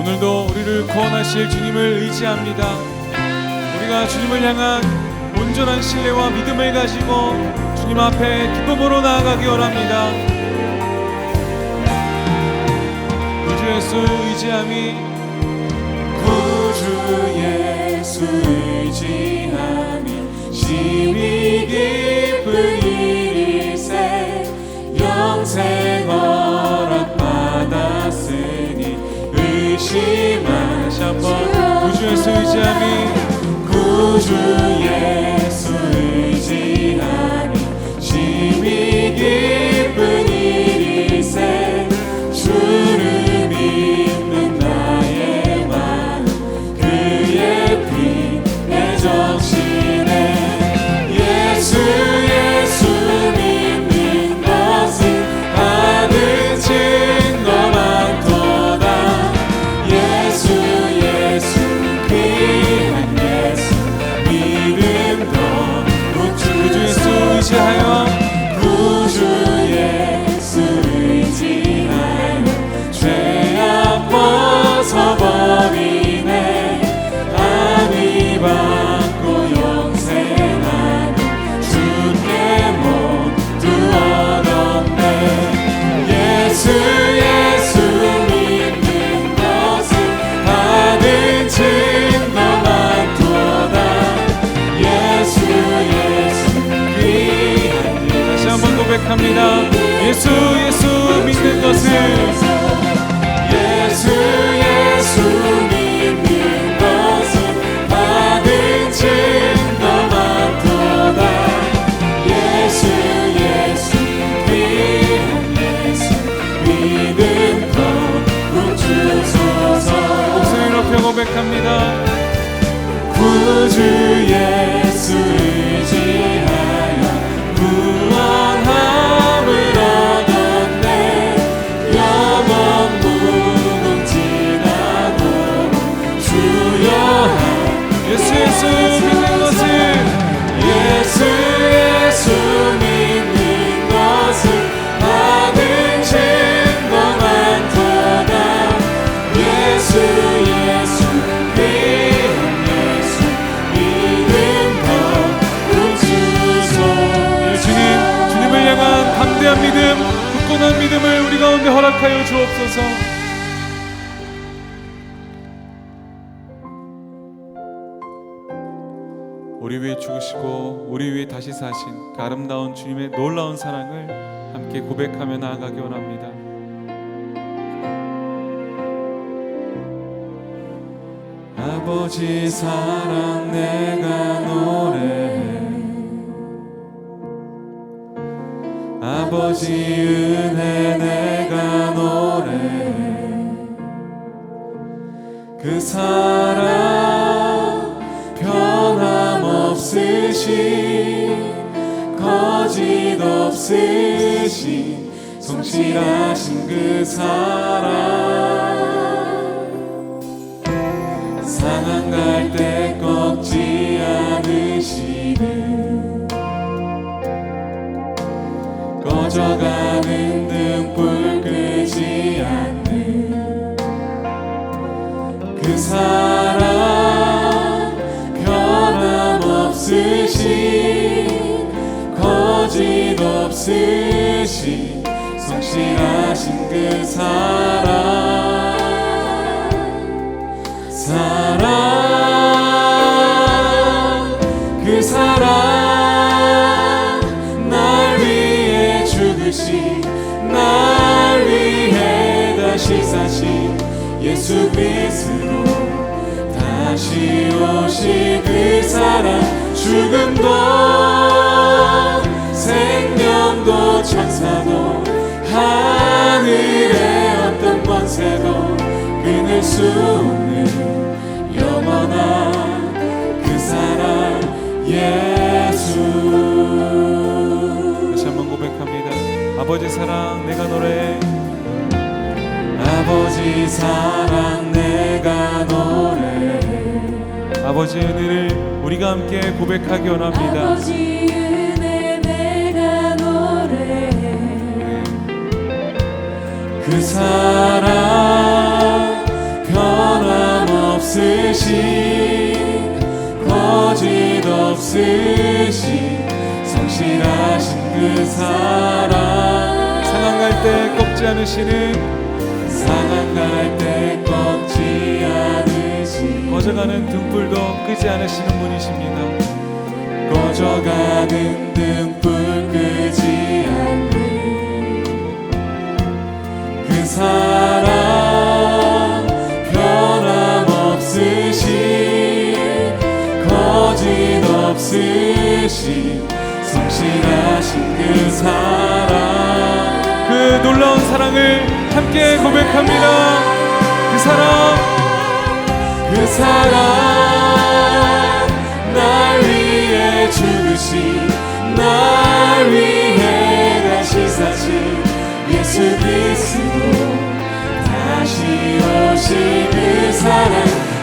오늘도 우리를 구원하실 주님을 의지합니다. 우리가 주님을 향한 온전한 신뢰와 믿음을 가지고 주님 앞에 기쁨으로 나아가기 원합니다. 구주 예수 의지함이 구주 예수 의지함이 심히 깊은 일일세 영생 허락받았으니 의심하시 한번 구주 예수 의지함이 구주 예수 의지함이 심히 깊은 일일세 주를 믿는 나의 마음 그의 피에 적시네 예수 믿는 것은 하늘 증거 많도다 예수 귀한 예수 믿음도 구주 예수 의지하여 구주 예수 의지하여 죄악 벗어버리네 안위 받고 영생하는 주께 모두 얻었네 예수 믿는 것은 하는 증거 많도다 예수 귀한 다시 한번 고백합니다. 예수 믿는 것은 예수 믿는 것은 받은 증거 많도다 예수 귀한 예수 믿음 더욱 주소서 목소리 높여 고백합니다. 구주 예수 의지하여 구원함을 얻었네 영원 무궁지나도록 주여한 예수 믿는 것은 예수 믿는 것은 받은 증거 많도다 예수 귀한 예수 믿음 더욱 주소서 주님을 향한 담대한 믿음, 굳건한 믿음을 우리 가운데 허락하여 주옵소서. 우리 위해 죽으시고 우리 위해 다시 사신 그 아름다운 주님의 놀라운 사랑을 함께 고백하며 나아가기 원합니다. 아버지 사랑 내가 노래해 아버지 은혜 내가 노래해 그 사랑 변함없으신 거짓 없으신 성실하신 그 사랑 상한 갈 때 꺾지 않으시는 꺼져가는 등불 끄지 않는 그 사랑 변함없으신 거짓 없으신 성실하신 그 사랑 그 사랑 날 위해 죽으신 날 위해 다시 사신 예수 그리스도 다시 오실 그 사랑 죽음도 생명도 천사도 하늘의 어떤 권세도 끊을 수 없는 영원한 그 사랑 예수 다시 한번 고백합니다. 아버지 사랑 내가 노래해 아버지 사랑 내가 노래해 아버지의 은혜를 우리가 함께 고백하기 원합니다. 아버지 은혜 내가 노래해 그 사랑 변 없으신 거짓 없으신 성실하신 그 사랑 상한 갈 때 꺾지 않으시는 상한 갈 때 꺾지 않으신 꺼져가는 등불도 끄지 않으시는 분이십니다. 꺼져가는 등불 끄지 않는 그 사랑 변함없으신 거짓 없으신 성실하신 그 사랑 그 놀라운 사랑을 함께 고백합니다. 그 사랑 날 위해 죽으신 날 위해 다시 사신 예수 그리스도 다시 오실 그 사랑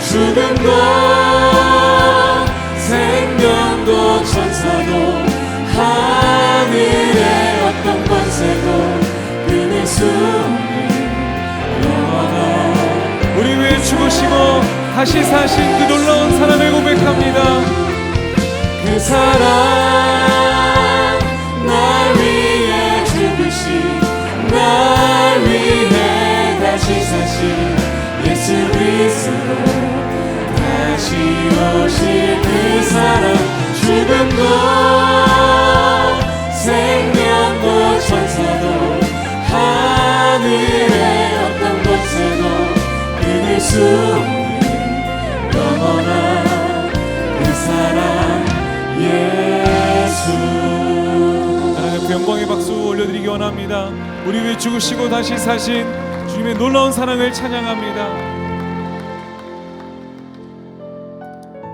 죽음도 생명도 천사도 하늘의 어떤 권세도 끊을 수 없는 영원한 우리 위해 죽으시고 다시 사신 그 놀라운 사랑을 고백합니다. 그 사랑 날 위해 죽으신 날 위해 다시 사신 예수 그리스도 다시 오실 그 사랑 죽음도 생명도 천사도 하늘의 어떤 권세도 끊을 수 없는 영원한 그 사랑 예수 하나님 그 영광의 박수 올려드리기 원합니다. 우리 위해 죽으시고 다시 사신 주님의 놀라운 사랑을 찬양합니다.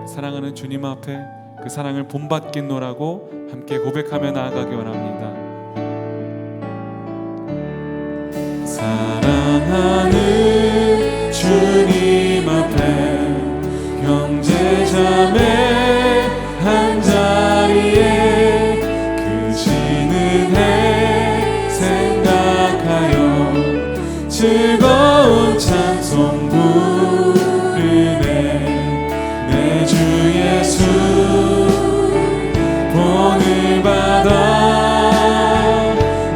사랑하는 주님 앞에 그 사랑을 본받겠노라고 함께 고백하며 나아가기 원합니다. 사랑하는 주님 앞에 형제자매 한자리에 크신 은혜 생각하여 즐거운 찬송 부르네 내 주 예수 본을 받아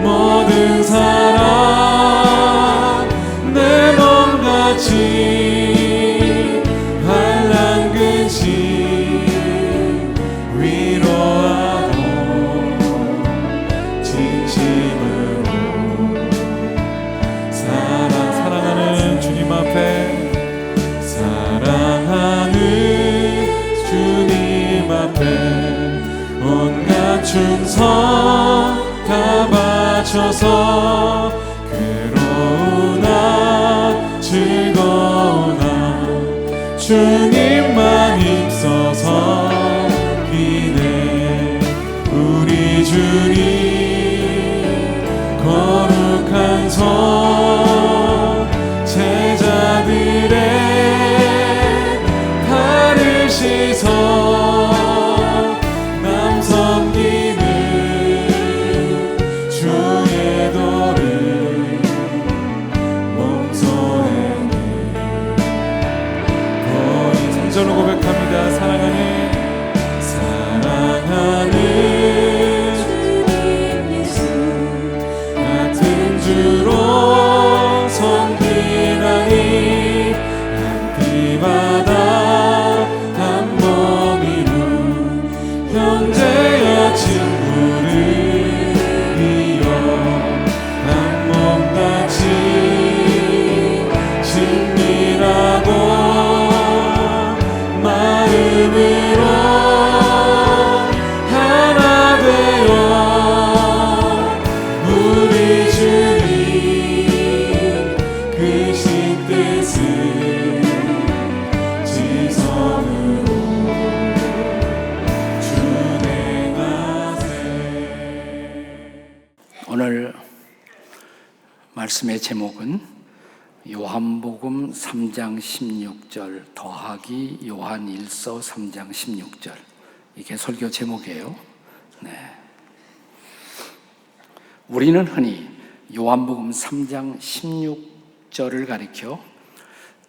모든 사랑 내 몸같이 환난 근심 위로하고 진심으로 사랑하는 주님 앞에 사랑하는 주님 앞에 온갖 충성 다 바쳐서 괴로우나 즐거우나 주님만 힘써서 기네 우리 주님 거룩한 손 제자들의 바르시소 남 섬기는 주의 도를 몸소에는 거의 3절로 고백합니다. 사랑하는 같은 주로 섬기나니 한 피바다 한 몸이루 형제여 친구를 이어 한 몸같이 친밀하고 마음으로 하나 되어 우리 주님 크신 뜻을 지성으로 준행하세. 오늘 말씀의 제목은 요한복음 3장 16절 더하기 요한일서 3장 16절 이게 설교 제목이에요. 네. 우리는 흔히 요한복음 3장 16절을 가리켜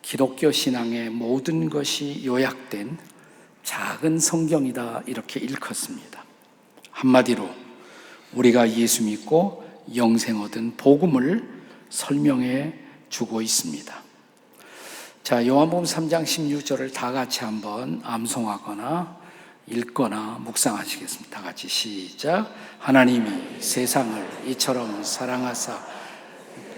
기독교 신앙의 모든 것이 요약된 작은 성경이다 이렇게 일컫습니다. 한마디로 우리가 예수 믿고 영생 얻은 복음을 설명해 주고 있습니다. 자, 요한복음 3장 16절을 다 같이 한번 암송하거나 읽거나 묵상하시겠습니다. 다 같이 시작. 하나님이 세상을 이처럼 사랑하사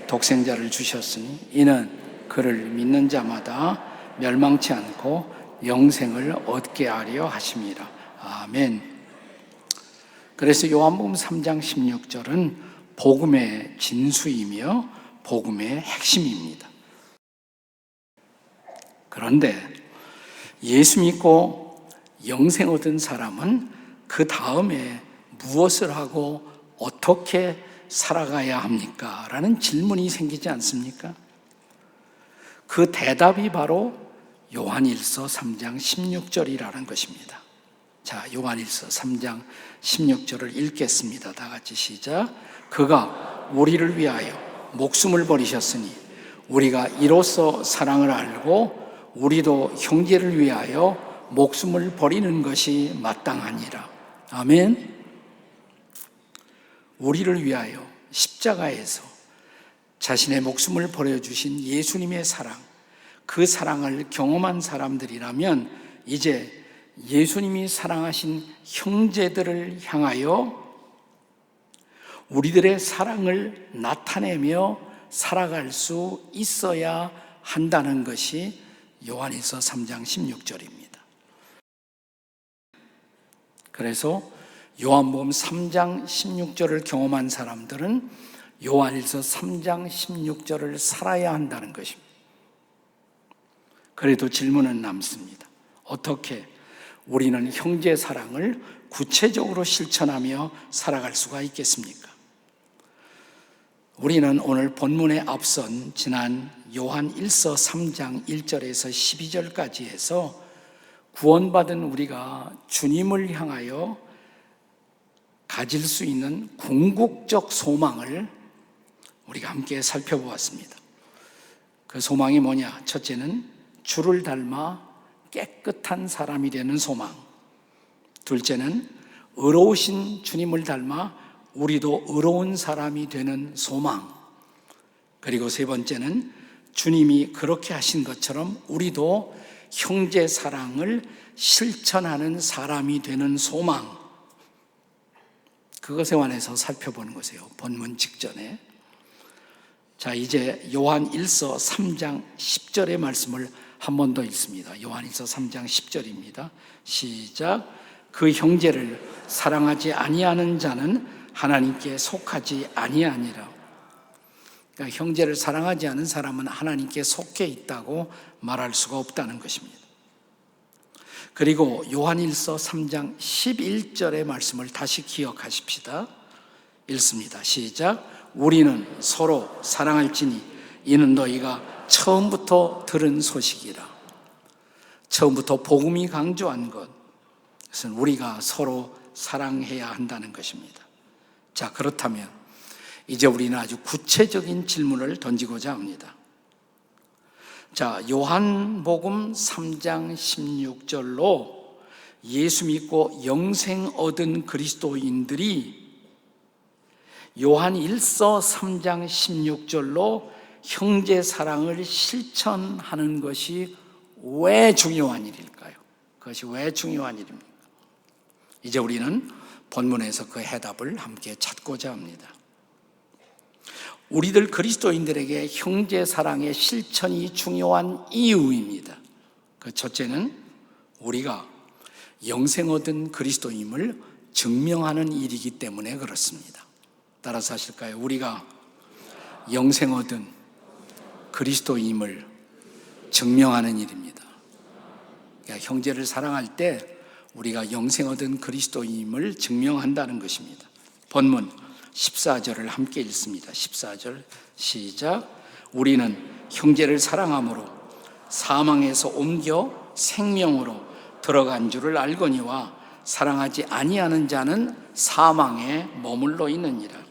독생자를 주셨으니 이는 그를 믿는 자마다 멸망치 않고 영생을 얻게 하려 하심이라. 아멘. 그래서 요한복음 3장 16절은 복음의 진수이며 복음의 핵심입니다. 그런데 예수 믿고 영생 얻은 사람은 그 다음에 무엇을 하고 어떻게 살아가야 합니까? 라는 질문이 생기지 않습니까? 그 대답이 바로 요한일서 3장 16절이라는 것입니다. 자, 요한일서 3장 16절을 읽겠습니다. 다 같이 시작. 그가 우리를 위하여 목숨을 버리셨으니 우리가 이로써 사랑을 알고 우리도 형제를 위하여 목숨을 버리는 것이 마땅하니라. 아멘. 우리를 위하여 십자가에서 자신의 목숨을 버려주신 예수님의 사랑, 그 사랑을 경험한 사람들이라면 이제 예수님이 사랑하신 형제들을 향하여 우리들의 사랑을 나타내며 살아갈 수 있어야 한다는 것이 요한일서 3장 16절입니다. 그래서 요한복음 3장 16절을 경험한 사람들은 요한일서 3장 16절을 살아야 한다는 것입니다. 그래도 질문은 남습니다. 어떻게 우리는 형제 사랑을 구체적으로 실천하며 살아갈 수가 있겠습니까? 우리는 오늘 본문에 앞선 지난 요한일서 3장 1절에서 12절까지 해서 구원받은 우리가 주님을 향하여 가질 수 있는 궁극적 소망을 우리가 함께 살펴보았습니다. 그 소망이 뭐냐? 첫째는 주를 닮아 깨끗한 사람이 되는 소망. 둘째는 의로우신 주님을 닮아 우리도 의로운 사람이 되는 소망. 그리고 세 번째는 주님이 그렇게 하신 것처럼 우리도 형제 사랑을 실천하는 사람이 되는 소망. 그것에 관해서 살펴보는 것이에요. 본문 직전에. 자, 이제 요한일서 3장 10절의 말씀을 한 번 더 읽습니다. 요한일서 3장 10절입니다. 시작. 그 형제를 사랑하지 아니하는 자는 하나님께 속하지 아니하니라. 그러니까 형제를 사랑하지 않은 사람은 하나님께 속해 있다고 말할 수가 없다는 것입니다. 그리고 요한일서 3장 11절의 말씀을 다시 기억하십시다. 읽습니다. 시작. 우리는 서로 사랑할지니 이는 너희가 처음부터 들은 소식이라. 처음부터 복음이 강조한 것은 우리가 서로 사랑해야 한다는 것입니다. 자, 그렇다면 이제 우리는 아주 구체적인 질문을 던지고자 합니다. 자, 요한복음 3장 16절로 예수 믿고 영생 얻은 그리스도인들이 요한일서 3장 16절로 형제 사랑을 실천하는 것이 왜 중요한 일일까요? 그것이 왜 중요한 일입니까? 이제 우리는 본문에서 그 해답을 함께 찾고자 합니다. 우리들 그리스도인들에게 형제 사랑의 실천이 중요한 이유입니다. 그 첫째는 우리가 영생 얻은 그리스도임을 증명하는 일이기 때문에 그렇습니다. 따라서 하실까요? 우리가 영생 얻은 그리스도임을 증명하는 일입니다. 그러니까 형제를 사랑할 때 우리가 영생 얻은 그리스도임을 증명한다는 것입니다. 본문 14절을 함께 읽습니다. 14절 시작. 우리는 형제를 사랑함으로 사망에서 옮겨 생명으로 들어간 줄을 알거니와 사랑하지 아니하는 자는 사망에 머물러 있느니라.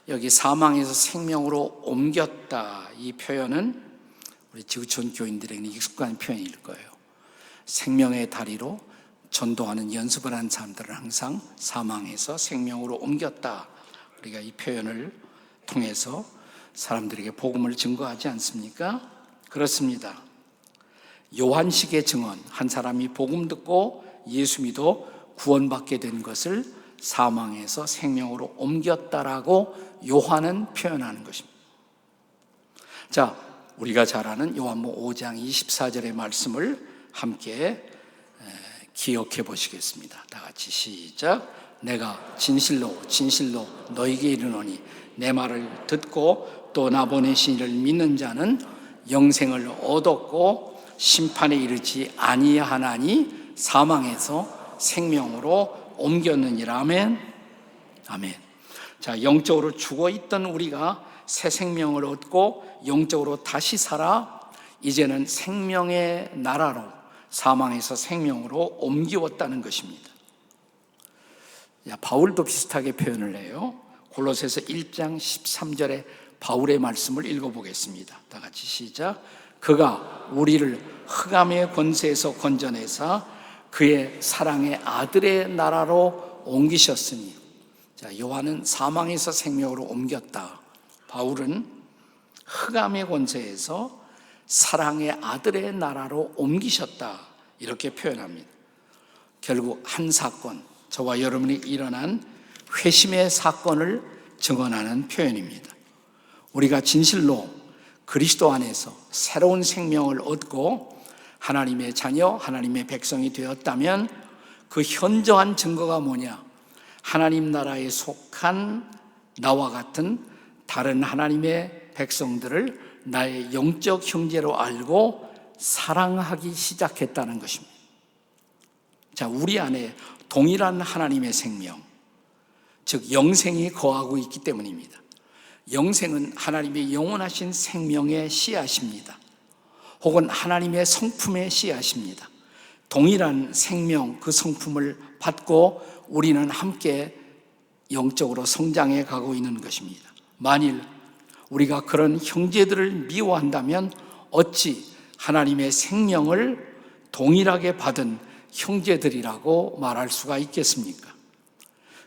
여기 사망에서 생명으로 옮겼다, 이 표현은 우리 지구촌 교인들에게는 익숙한 표현일 거예요. 생명의 다리로 전도하는 연습을 한 사람들은 항상 사망에서 생명으로 옮겼다. 우리가 이 표현을 통해서 사람들에게 복음을 증거하지 않습니까? 그렇습니다. 요한식의 증언, 한 사람이 복음 듣고 예수 믿어 구원받게 된 것을 사망에서 생명으로 옮겼다라고 요한은 표현하는 것입니다. 자, 우리가 잘 아는 요한복음 5장 24절의 말씀을 함께 기억해 보시겠습니다. 다 같이 시작. 내가 진실로 진실로 너희에게 이르노니 내 말을 듣고 또 나 보내신 이를 믿는 자는 영생을 얻었고 심판에 이르지 아니하나니 사망에서 생명으로 옮겼느니라. 아멘. 아멘. 자, 영적으로 죽어 있던 우리가 새 생명을 얻고 영적으로 다시 살아 이제는 생명의 나라로 사망에서 생명으로 옮기웠다는 것입니다. 바울도 비슷하게 표현을 해요. 골로새서 1장 13절에 바울의 말씀을 읽어보겠습니다. 다 같이 시작. 그가 우리를 흑암의 권세에서 건져내사 그의 사랑의 아들의 나라로 옮기셨으니. 자, 요한은 사망에서 생명으로 옮겼다. 바울은 흑암의 권세에서 사랑의 아들의 나라로 옮기셨다. 이렇게 표현합니다. 결국 한 사건, 저와 여러분이 일어난 회심의 사건을 증언하는 표현입니다. 우리가 진실로 그리스도 안에서 새로운 생명을 얻고 하나님의 자녀, 하나님의 백성이 되었다면 그 현저한 증거가 뭐냐? 하나님 나라에 속한 나와 같은 다른 하나님의 백성들을 나의 영적 형제로 알고 사랑하기 시작했다는 것입니다. 자, 우리 안에 동일한 하나님의 생명, 즉 영생이 거하고 있기 때문입니다. 영생은 하나님의 영원하신 생명의 씨앗입니다. 혹은 하나님의 성품의 씨앗입니다. 동일한 생명, 그 성품을 받고 우리는 함께 영적으로 성장해 가고 있는 것입니다. 만일 우리가 그런 형제들을 미워한다면 어찌 하나님의 생명을 동일하게 받은 형제들이라고 말할 수가 있겠습니까?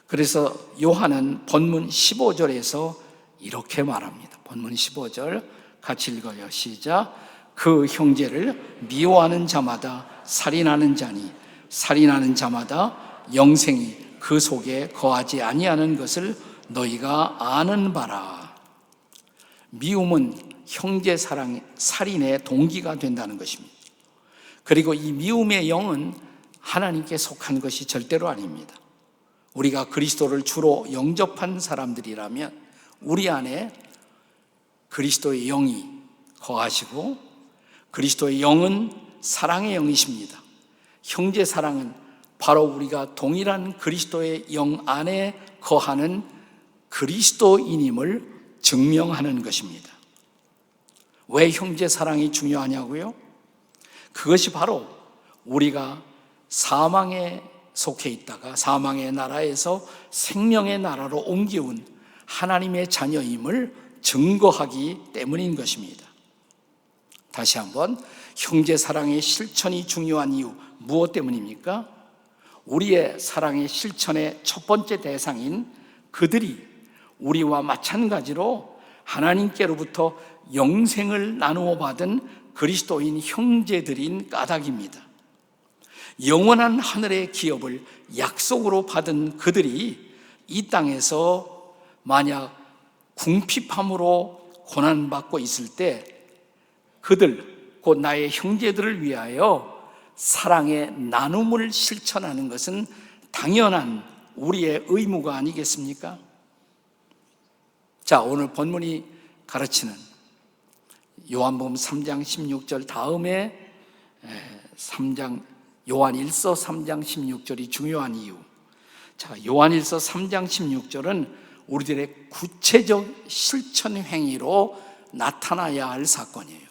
그래서 요한은 본문 15절에서 이렇게 말합니다. 본문 15절 같이 읽어요. 시작. 그 형제를 미워하는 자마다 살인하는 자니 살인하는 자마다 영생이 그 속에 거하지 아니하는 것을 너희가 아는 바라. 미움은 형제 사랑, 살인의 동기가 된다는 것입니다. 그리고 이 미움의 영은 하나님께 속한 것이 절대로 아닙니다. 우리가 그리스도를 주로 영접한 사람들이라면 우리 안에 그리스도의 영이 거하시고 그리스도의 영은 사랑의 영이십니다. 형제 사랑은 바로 우리가 동일한 그리스도의 영 안에 거하는 그리스도인임을 증명하는 것입니다. 왜 형제 사랑이 중요하냐고요? 그것이 바로 우리가 사망에 속해 있다가 사망의 나라에서 생명의 나라로 옮겨온 하나님의 자녀임을 증거하기 때문인 것입니다. 다시 한번, 형제 사랑의 실천이 중요한 이유 무엇 때문입니까? 우리의 사랑의 실천의 첫 번째 대상인 그들이 우리와 마찬가지로 하나님께로부터 영생을 나누어 받은 그리스도인 형제들인 까닭입니다. 영원한 하늘의 기업을 약속으로 받은 그들이 이 땅에서 만약 궁핍함으로 고난받고 있을 때 그들, 곧 나의 형제들을 위하여 사랑의 나눔을 실천하는 것은 당연한 우리의 의무가 아니겠습니까? 자, 오늘 본문이 가르치는 요한복음 3장 16절 다음에 3장 요한일서 3장 16절이 중요한 이유. 자, 요한일서 3장 16절은 우리들의 구체적 실천 행위로 나타나야 할 사건이에요.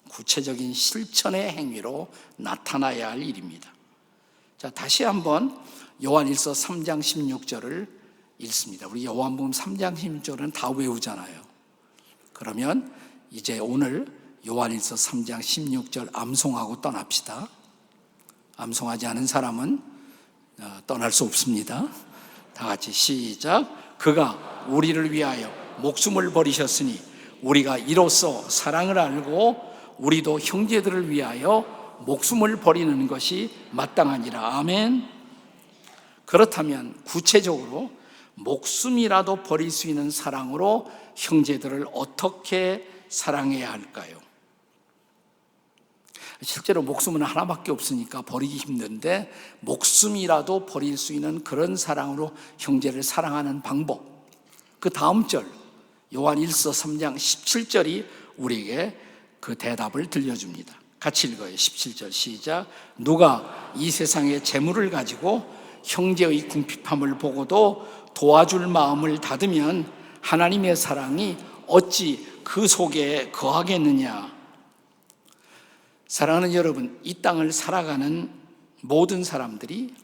구체적인 실천의 행위로 나타나야 할 일입니다. 자, 다시 한번 요한일서 3장 16절을 읽습니다. 우리 요한복음 3장 16절은 다 외우잖아요. 그러면 이제 오늘 요한일서 3장 16절 암송하고 떠납시다. 암송하지 않은 사람은 떠날 수 없습니다. 다 같이 시작. 그가 우리를 위하여 목숨을 버리셨으니 우리가 이로써 사랑을 알고 우리도 형제들을 위하여 목숨을 버리는 것이 마땅하니라. 아멘. 그렇다면 구체적으로 목숨이라도 버릴 수 있는 사랑으로 형제들을 어떻게 사랑해야 할까요? 실제로 목숨은 하나밖에 없으니까 버리기 힘든데 목숨이라도 버릴 수 있는 그런 사랑으로 형제를 사랑하는 방법, 그 다음 절 요한 1서 3장 17절이 우리에게 그 대답을 들려줍니다. 같이 읽어요. 17절 시작. 누가 이 세상의 재물을 가지고 형제의 궁핍함을 보고도 도와줄 마음을 닫으면 하나님의 사랑이 어찌 그 속에 거하겠느냐. 사랑하는 여러분, 이 땅을 살아가는 모든 사람들이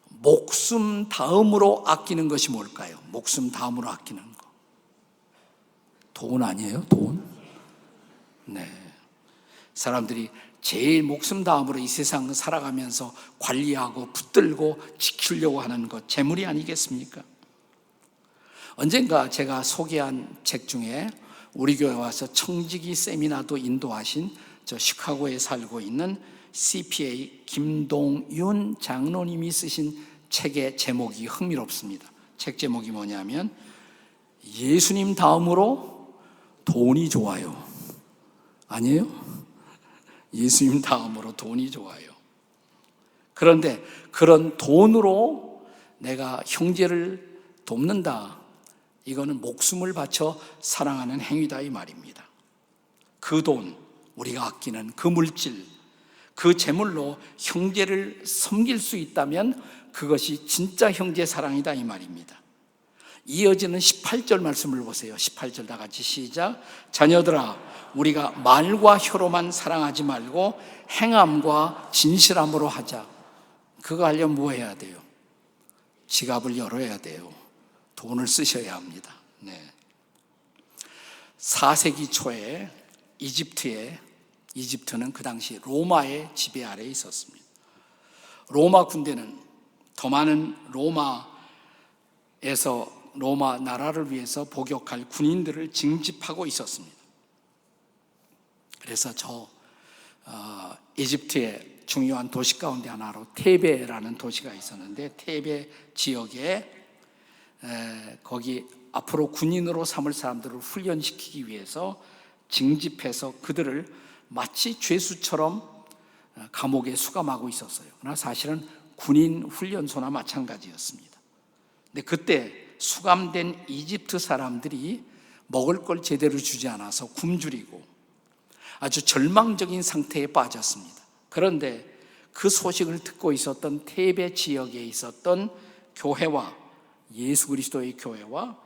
목숨 다음으로 아끼는 것이 뭘까요? 목숨 다음으로 아끼는 거. 돈 아니에요? 돈? 네. 사람들이 제일 목숨 다음으로 이 세상 살아가면서 관리하고 붙들고 지키려고 하는 것, 재물이 아니겠습니까? 언젠가 제가 소개한 책 중에 우리 교회 와서 청지기 세미나도 인도하신 저 시카고에 살고 있는 CPA 김동윤 장로님이 쓰신 책의 제목이 흥미롭습니다. 책 제목이 뭐냐면 예수님 다음으로 돈이 좋아요. 아니에요? 예수님 다음으로 돈이 좋아요. 그런데 그런 돈으로 내가 형제를 돕는다, 이거는 목숨을 바쳐 사랑하는 행위다 이 말입니다. 그 돈, 우리가 아끼는 그 물질, 그 재물로 형제를 섬길 수 있다면 그것이 진짜 형제 사랑이다 이 말입니다. 이어지는 18절 말씀을 보세요. 18절 다 같이 시작. 자녀들아, 우리가 말과 혀로만 사랑하지 말고 행함과 진실함으로 하자. 그거 하려면 뭐 해야 돼요? 지갑을 열어야 돼요. 돈을 쓰셔야 합니다. 네. 4세기 초에 이집트는 그 당시 로마의 지배 아래에 있었습니다. 로마 군대는 더 많은 로마 나라를 위해서 복역할 군인들을 징집하고 있었습니다. 그래서 이집트의 중요한 도시 가운데 하나로 테베라는 도시가 있었는데 테베 지역에 거기 앞으로 군인으로 삼을 사람들을 훈련시키기 위해서 징집해서 그들을 마치 죄수처럼 감옥에 수감하고 있었어요. 그러나 사실은 군인 훈련소나 마찬가지였습니다. 근데 그때 수감된 이집트 사람들이 먹을 걸 제대로 주지 않아서 굶주리고 아주 절망적인 상태에 빠졌습니다. 그런데 그 소식을 듣고 있었던 테베 지역에 있었던 교회와 예수 그리스도의 교회와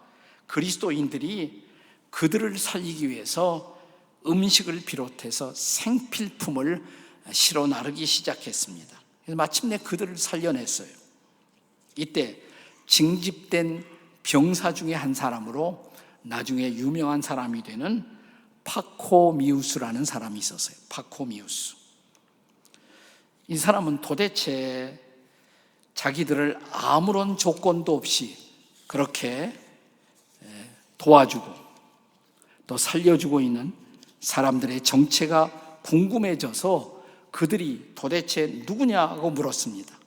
그리스도인들이 그들을 살리기 위해서 음식을 비롯해서 생필품을 실어 나르기 시작했습니다. 그래서 마침내 그들을 살려냈어요. 이때 징집된 병사 중에 한 사람으로 나중에 유명한 사람이 되는 파코미우스라는 사람이 있었어요. 파코미우스. 이 사람은 도대체 자기들을 아무런 조건도 없이 그렇게 도와주고 또 살려주고 있는 사람들의 정체가 궁금해져서 그들이 도대체 누구냐고 물었습니다.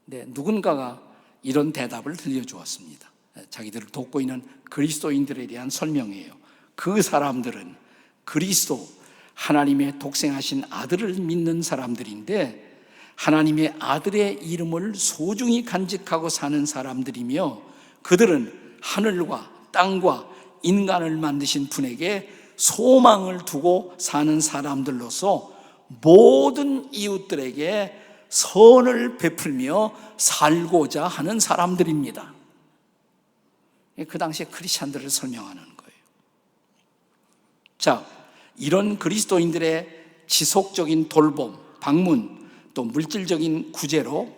네, 누군가가 이런 대답을 들려주었습니다. 자기들을 돕고 있는 그리스도인들에 대한 설명이에요. 그 사람들은 그리스도, 하나님의 독생하신 아들을 믿는 사람들인데 하나님의 아들의 이름을 소중히 간직하고 사는 사람들이며 그들은 하늘과 땅과 인간을 만드신 분에게 소망을 두고 사는 사람들로서 모든 이웃들에게 선을 베풀며 살고자 하는 사람들입니다. 그 당시에 크리스찬들을 설명하는 거예요. 자, 이런 그리스도인들의 지속적인 돌봄, 방문, 또 물질적인 구제로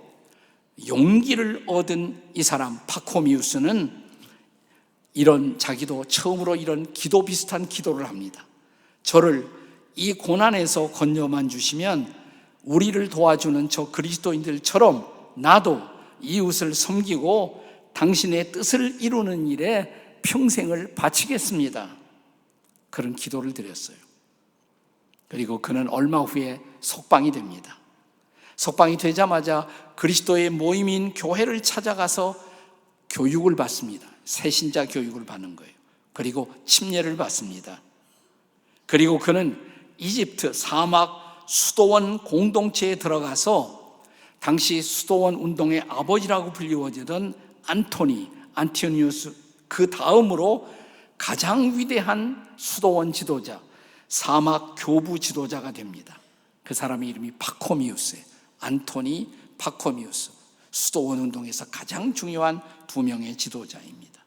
용기를 얻은 이 사람 파코미우스는 자기도 처음으로 이런 기도 비슷한 기도를 합니다. 저를 이 고난에서 건져만 주시면 우리를 도와주는 저 그리스도인들처럼 나도 이웃을 섬기고 당신의 뜻을 이루는 일에 평생을 바치겠습니다. 그런 기도를 드렸어요. 그리고 그는 얼마 후에 석방이 됩니다. 석방이 되자마자 그리스도의 모임인 교회를 찾아가서 교육을 받습니다. 새신자 교육을 받는 거예요. 그리고 침례를 받습니다. 그리고 그는 이집트 사막 수도원 공동체에 들어가서 당시 수도원 운동의 아버지라고 불리워지던 안티오니우스 그 다음으로 가장 위대한 수도원 지도자, 사막 교부 지도자가 됩니다. 그 사람의 이름이 파코미우스예요. 안토니 파코미우스. 수도원 운동에서 가장 중요한 두 명의 지도자입니다.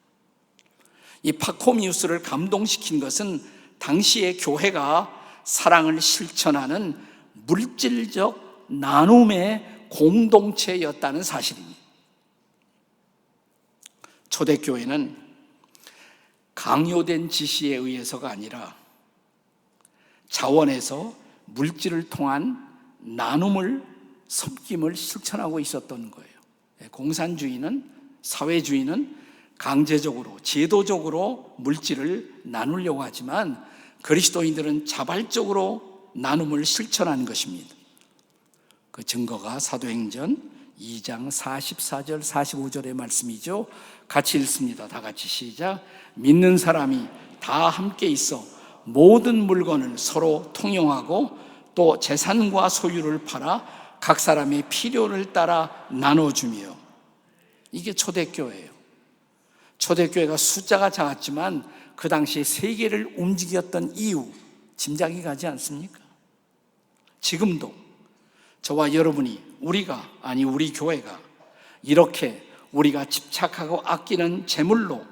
이 파코미우스를 감동시킨 것은 당시의 교회가 사랑을 실천하는 물질적 나눔의 공동체였다는 사실입니다. 초대교회는 강요된 지시에 의해서가 아니라 자원에서 물질을 통한 나눔을, 섬김을 실천하고 있었던 거예요. 공산주의는, 사회주의는 강제적으로, 제도적으로 물질을 나누려고 하지만 그리스도인들은 자발적으로 나눔을 실천하는 것입니다. 그 증거가 사도행전 2장 44절 45절의 말씀이죠. 같이 읽습니다. 다 같이 시작. 믿는 사람이 다 함께 있어 모든 물건을 서로 통용하고 또 재산과 소유를 팔아 각 사람의 필요를 따라 나눠주며. 이게 초대교회예요. 초대교회가 숫자가 작았지만 그 당시 세계를 움직였던 이유 짐작이 가지 않습니까? 지금도 저와 여러분이 우리 교회가 이렇게 우리가 집착하고 아끼는 재물로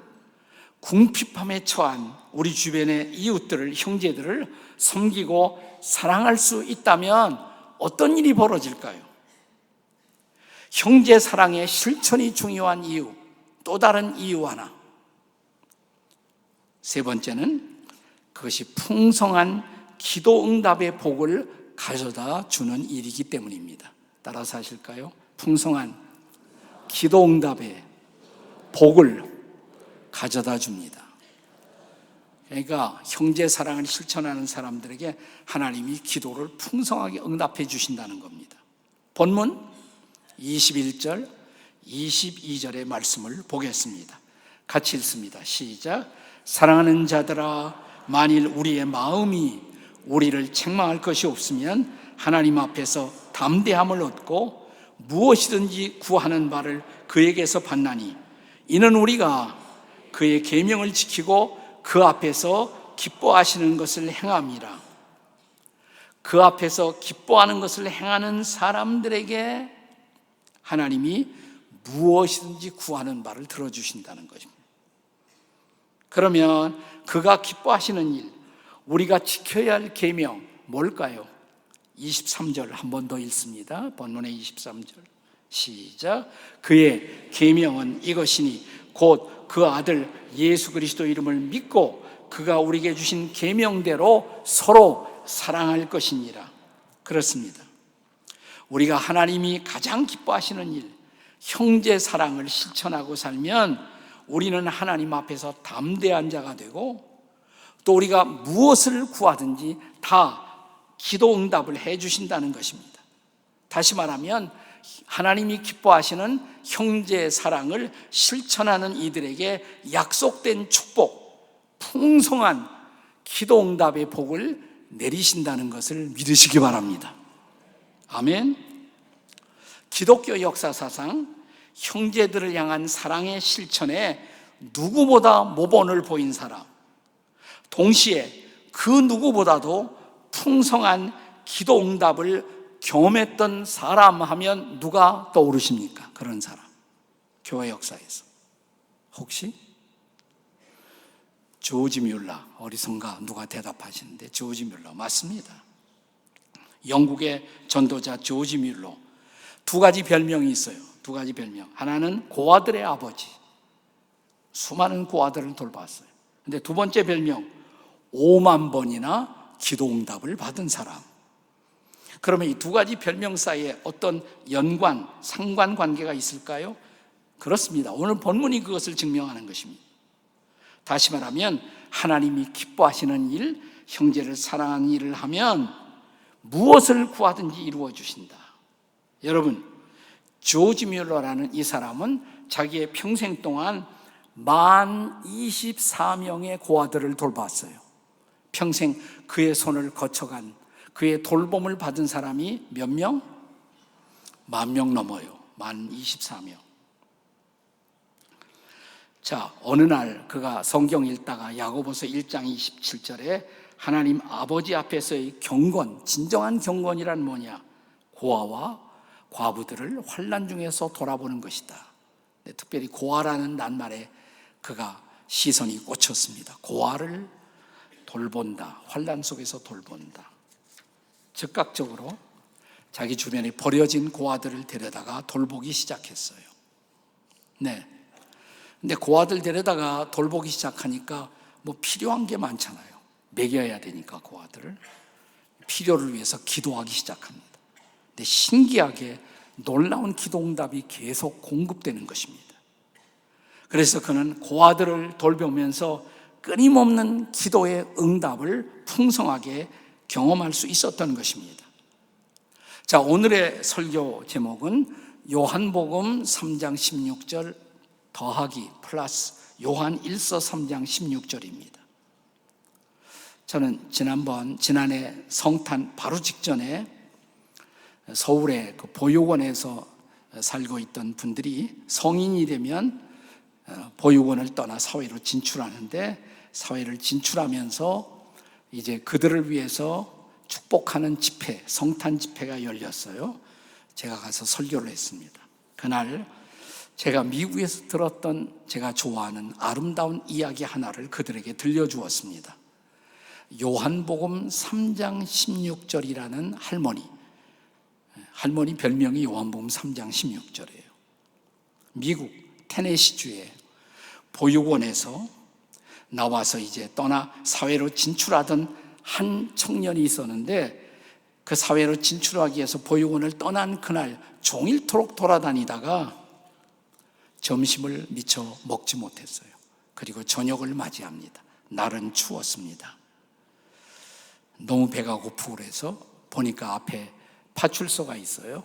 궁핍함에 처한 우리 주변의 이웃들을, 형제들을 섬기고 사랑할 수 있다면 어떤 일이 벌어질까요? 형제 사랑의 실천이 중요한 이유, 또 다른 이유 하나. 세 번째는 그것이 풍성한 기도 응답의 복을 가져다 주는 일이기 때문입니다. 따라서 하실까요? 풍성한 기도 응답의 복을 가져다 줍니다. 그러니까 형제 사랑을 실천하는 사람들에게 하나님이 기도를 풍성하게 응답해 주신다는 겁니다. 본문 21절, 22절의 말씀을 보겠습니다. 같이 읽습니다. 시작. 사랑하는 자들아, 만일 우리의 마음이 우리를 책망할 것이 없으면 하나님 앞에서 담대함을 얻고 무엇이든지 구하는 바를 그에게서 받나니 이는 우리가 그의 계명을 지키고 그 앞에서 기뻐하시는 것을 행함이라. 그 앞에서 기뻐하는 것을 행하는 사람들에게 하나님이 무엇이든지 구하는 바를 들어주신다는 것입니다. 그러면 그가 기뻐하시는 일, 우리가 지켜야 할 계명 뭘까요? 23절 한 번 더 읽습니다. 본문의 23절 시작. 그의 계명은 이것이니 곧 그 아들 예수 그리스도 이름을 믿고 그가 우리에게 주신 계명대로 서로 사랑할 것이니라. 그렇습니다. 우리가 하나님이 가장 기뻐하시는 일, 형제 사랑을 실천하고 살면 우리는 하나님 앞에서 담대한 자가 되고 또 우리가 무엇을 구하든지 다 기도 응답을 해 주신다는 것입니다. 다시 말하면 하나님이 기뻐하시는 형제 사랑을 실천하는 이들에게 약속된 축복, 풍성한 기도 응답의 복을 내리신다는 것을 믿으시기 바랍니다. 아멘. 기독교 역사사상 형제들을 향한 사랑의 실천에 누구보다 모범을 보인 사람, 동시에 그 누구보다도 풍성한 기도 응답을 경험했던 사람 하면 누가 떠오르십니까? 그런 사람, 교회 역사에서 혹시? 조지 뮬러, 어리선가 누가 대답하시는데 조지 뮬러 맞습니다. 영국의 전도자 조지 뮬러. 두 가지 별명이 있어요. 두 가지 별명. 하나는 고아들의 아버지, 수많은 고아들을 돌봤어요. 근데 두 번째 별명, 5만 번이나 기도응답을 받은 사람. 그러면 이 두 가지 별명 사이에 어떤 연관, 상관관계가 있을까요? 그렇습니다. 오늘 본문이 그것을 증명하는 것입니다. 다시 말하면 하나님이 기뻐하시는 일, 형제를 사랑하는 일을 하면 무엇을 구하든지 이루어 주신다. 여러분, 조지 뮬러라는 이 사람은 자기의 평생 동안 24명의 고아들을 돌봤어요. 평생 그의 손을 거쳐간, 그의 돌봄을 받은 사람이 몇 명? 10,000명 넘어요. 24명. 자, 어느 날 그가 성경 읽다가 야고보서 1장 27절에 하나님 아버지 앞에서의 경건, 진정한 경건이란 뭐냐? 고아와 과부들을 환난 중에서 돌아보는 것이다. 특별히 고아라는 낱말에 그가 시선이 꽂혔습니다. 고아를 돌본다. 환난 속에서 돌본다. 즉각적으로 자기 주변에 버려진 고아들을 데려다가 돌보기 시작했어요. 네. 근데 고아들 데려다가 돌보기 시작하니까 뭐 필요한 게 많잖아요. 먹여야 되니까 고아들을. 필요를 위해서 기도하기 시작합니다. 근데 신기하게 놀라운 기도응답이 계속 공급되는 것입니다. 그래서 그는 고아들을 돌보면서 끊임없는 기도의 응답을 풍성하게 경험할 수 있었던 것입니다. 자, 오늘의 설교 제목은 요한복음 3장 16절 더하기 플러스 요한 1서 3장 16절입니다. 저는 지난해 성탄 바로 직전에 서울의 그 보육원에서 살고 있던 분들이 성인이 되면 보육원을 떠나 사회로 진출하는데, 사회를 진출하면서 이제 그들을 위해서 축복하는 집회, 성탄 집회가 열렸어요. 제가 가서 설교를 했습니다. 그날 제가 미국에서 들었던 제가 좋아하는 아름다운 이야기 하나를 그들에게 들려주었습니다. 요한복음 3장 16절이라는 할머니 별명이 요한복음 3장 16절이에요. 미국 테네시주의 보육원에서 나와서 이제 떠나 사회로 진출하던 한 청년이 있었는데, 그 사회로 진출하기 위해서 보육원을 떠난 그날 종일토록 돌아다니다가 점심을 미처 먹지 못했어요. 그리고 저녁을 맞이합니다. 날은 추웠습니다. 너무 배가 고프고 그래서 보니까 앞에 파출소가 있어요.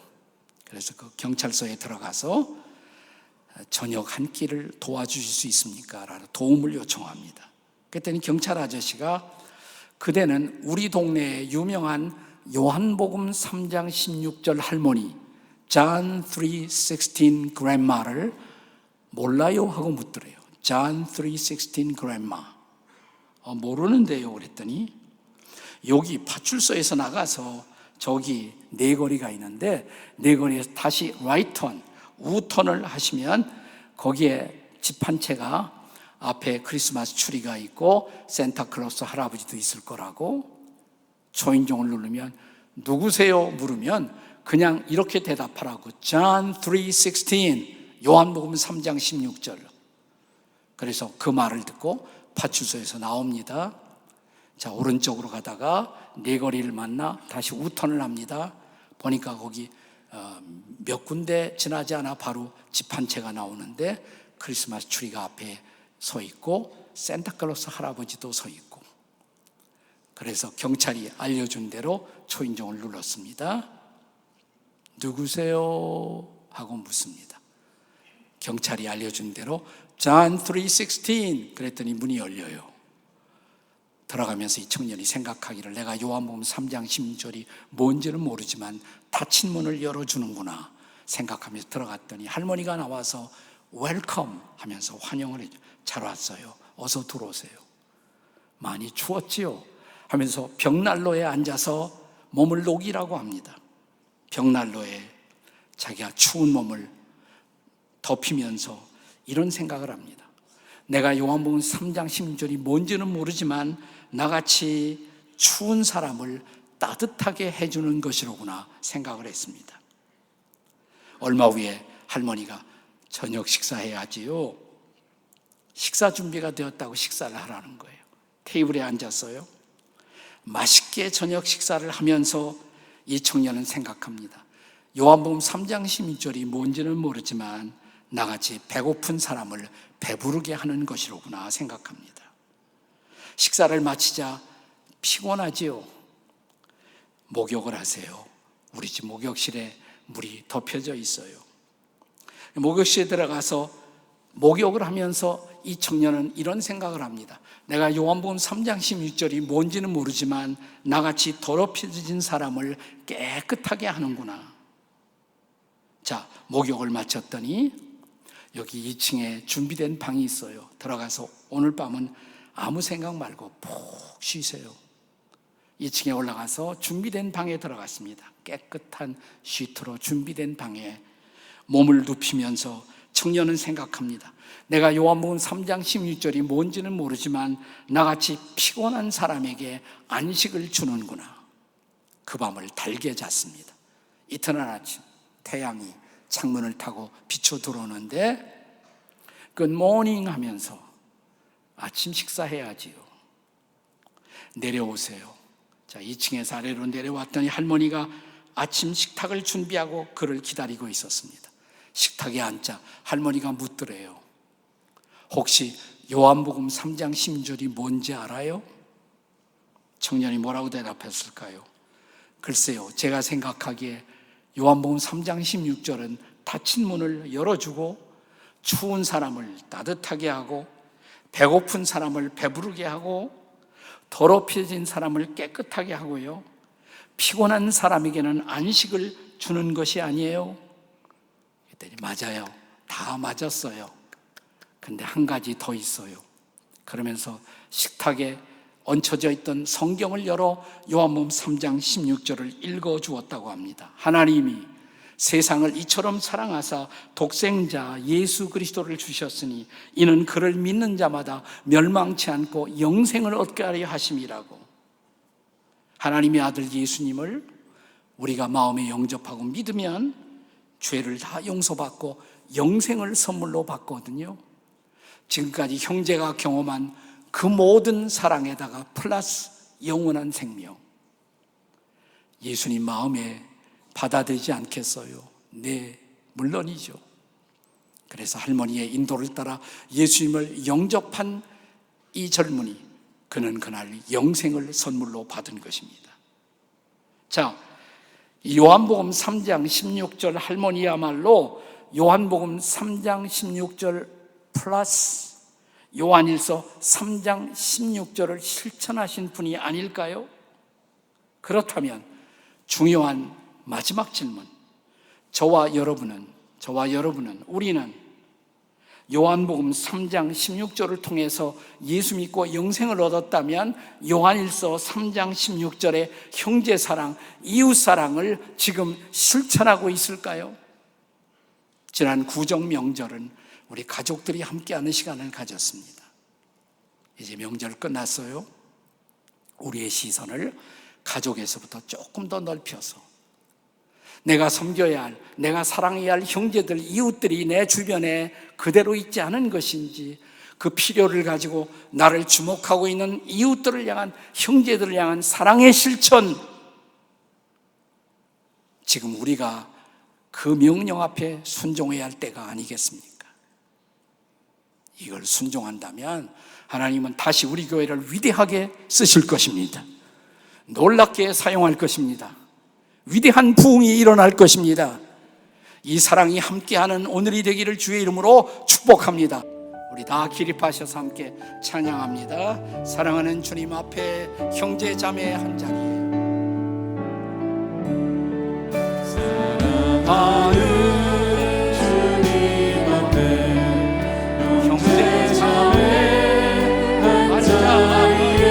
그래서 그 경찰서에 들어가서 저녁 한 끼를 도와주실 수 있습니까? 라는 도움을 요청합니다. 그랬더니 경찰 아저씨가 그대는 우리 동네에 유명한 요한복음 3장 16절 할머니 John 3:16 grandma를 몰라요? 하고 묻더래요. John 3:16 grandma. 모르는데요? 그랬더니 여기 파출소에서 나가서 저기 네거리가 있는데 네거리에서 다시 라이턴, 우턴을 하시면 거기에 집 한 채가 앞에 크리스마스 추리가 있고 산타클로스 할아버지도 있을 거라고, 초인종을 누르면 누구세요? 물으면 그냥 이렇게 대답하라고. John 3:16 요한복음 3장 16절. 그래서 그 말을 듣고 파출소에서 나옵니다. 자, 오른쪽으로 가다가 네거리를 만나 다시 우턴을 합니다. 보니까 거기 몇 군데 지나지 않아 바로 집 한 채가 나오는데 크리스마스 트리가 앞에 서 있고 산타클로스 할아버지도 서 있고, 그래서 경찰이 알려준 대로 초인종을 눌렀습니다. 누구세요? 하고 묻습니다. 경찰이 알려준 대로 John 3:16 그랬더니 문이 열려요. 들어가면서 이 청년이 생각하기를 내가 요한복음 3장 16절이 뭔지는 모르지만 닫힌 문을 열어주는구나 생각하면서 들어갔더니 할머니가 나와서 웰컴 하면서 환영을 해줘. 잘 왔어요. 어서 들어오세요. 많이 추웠지요? 하면서 벽난로에 앉아서 몸을 녹이라고 합니다. 벽난로에 자기가 추운 몸을 덮이면서 이런 생각을 합니다. 내가 요한복음 3장 16절이 뭔지는 모르지만 나같이 추운 사람을 따뜻하게 해주는 것이로구나 생각을 했습니다. 얼마 후에 할머니가 저녁 식사해야지요. 식사 준비가 되었다고 식사를 하라는 거예요. 테이블에 앉았어요. 맛있게 저녁 식사를 하면서 이 청년은 생각합니다. 요한복음 3장 16절이 뭔지는 모르지만 나같이 배고픈 사람을 배부르게 하는 것이로구나 생각합니다. 식사를 마치자 피곤하지요. 목욕을 하세요. 우리 집 목욕실에 물이 덮여져 있어요. 목욕실에 들어가서 목욕을 하면서 이 청년은 이런 생각을 합니다. 내가 요한복음 3장 16절이 뭔지는 모르지만 나같이 더럽혀진 사람을 깨끗하게 하는구나. 자, 목욕을 마쳤더니 여기 2층에 준비된 방이 있어요. 들어가서 오늘 밤은 아무 생각 말고 푹 쉬세요. 2층에 올라가서 준비된 방에 들어갔습니다. 깨끗한 시트로 준비된 방에 몸을 눕히면서 청년은 생각합니다. 내가 요한복음 3장 16절이 뭔지는 모르지만 나같이 피곤한 사람에게 안식을 주는구나. 그 밤을 달게 잤습니다. 이튿날 아침 태양이 창문을 타고 비쳐 들어오는데 굿모닝 하면서 아침 식사해야지요. 내려오세요. 자, 2층에서 아래로 내려왔더니 할머니가 아침 식탁을 준비하고 그를 기다리고 있었습니다. 식탁에 앉자 할머니가 묻더래요. 혹시 요한복음 3장 16절이 뭔지 알아요? 청년이 뭐라고 대답했을까요? 글쎄요, 제가 생각하기에 요한복음 3장 16절은 닫힌 문을 열어주고 추운 사람을 따뜻하게 하고 배고픈 사람을 배부르게 하고 더럽혀진 사람을 깨끗하게 하고요, 피곤한 사람에게는 안식을 주는 것이 아니에요. 그랬더니 맞아요. 다 맞았어요. 근데 한 가지 더 있어요. 그러면서 식탁에 얹혀져 있던 성경을 열어 요한복음 3장 16절을 읽어주었다고 합니다. 하나님이 세상을 이처럼 사랑하사 독생자 예수 그리스도를 주셨으니 이는 그를 믿는 자마다 멸망치 않고 영생을 얻게 하려 하심이라고. 하나님의 아들 예수님을 우리가 마음에 영접하고 믿으면 죄를 다 용서받고 영생을 선물로 받거든요. 지금까지 형제가 경험한 그 모든 사랑에다가 플러스 영원한 생명. 예수님 마음에 받아들이지 않겠어요? 네, 물론이죠. 그래서 할머니의 인도를 따라 예수님을 영접한 이 젊은이, 그는 그날 영생을 선물로 받은 것입니다. 자, 요한복음 3장 16절 할머니야말로 요한복음 3장 16절 플러스 요한일서 3장 16절을 실천하신 분이 아닐까요? 그렇다면 중요한 마지막 질문, 저와 여러분은 우리는 요한복음 3장 16절을 통해서 예수 믿고 영생을 얻었다면 요한일서 3장 16절의 형제사랑, 이웃사랑을 지금 실천하고 있을까요? 지난 구정 명절은 우리 가족들이 함께하는 시간을 가졌습니다. 이제 명절 끝났어요. 우리의 시선을 가족에서부터 조금 더 넓혀서 내가 섬겨야 할, 내가 사랑해야 할 형제들, 이웃들이 내 주변에 그대로 있지 않은 것인지, 그 필요를 가지고 나를 주목하고 있는 이웃들을 향한, 형제들을 향한 사랑의 실천, 지금 우리가 그 명령 앞에 순종해야 할 때가 아니겠습니까? 이걸 순종한다면 하나님은 다시 우리 교회를 위대하게 쓰실 것입니다. 놀랍게 사용할 것입니다. 위대한 부흥이 일어날 것입니다. 이 사랑이 함께하는 오늘이 되기를 주의 이름으로 축복합니다. 우리 다 기립하셔서 함께 찬양합니다. 사랑하는 주님 앞에 형제 자매 한 자리에 사랑하는 주님 앞에 형제 자매 한 자리에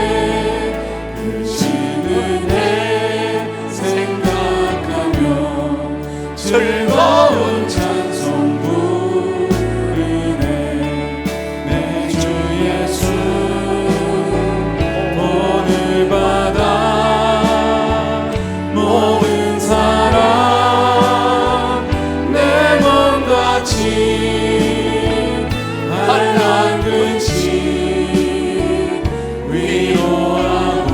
크시는 내 생각하며 즐거운 찬송 부르네. 내 주 예수 오늘 받아 모든 사람 내 몸같이 한란 근심 위로하고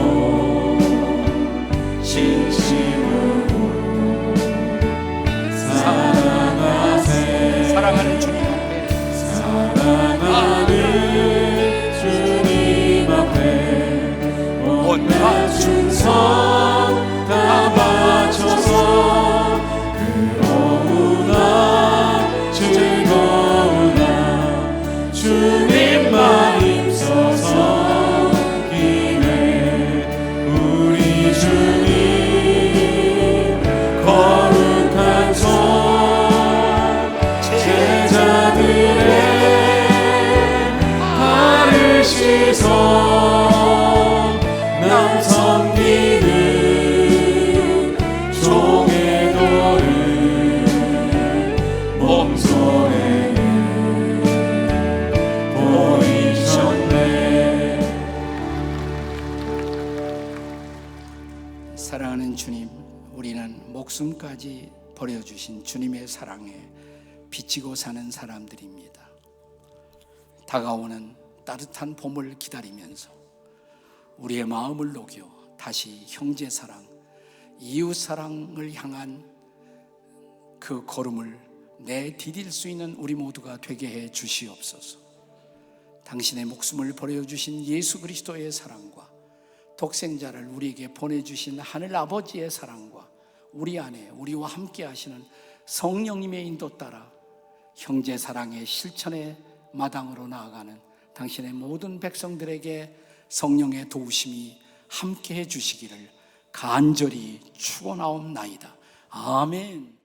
선 다 바쳐서 그러우나 즐거우나 주님만 힘써서 기네 우리 주님 거룩한 손 제자들의 발을 씻어 남 섬기는 종의 도를 몸소에 보이셨네. 사랑하는 주님, 우리는 목숨까지 버려주신 주님의 사랑에 비치고 사는 사람들입니다. 다가오는 따뜻한 봄을 기다리면서 우리의 마음을 녹여 다시 형제 사랑, 이웃 사랑을 향한 그 걸음을 내디딜 수 있는 우리 모두가 되게 해 주시옵소서. 당신의 목숨을 버려주신 예수 그리스도의 사랑과 독생자를 우리에게 보내주신 하늘 아버지의 사랑과 우리 안에 우리와 함께 하시는 성령님의 인도 따라 형제 사랑의 실천의 마당으로 나아가는 당신의 모든 백성들에게 성령의 도우심이 함께해 주시기를 간절히 축원하옵나이다. 아멘.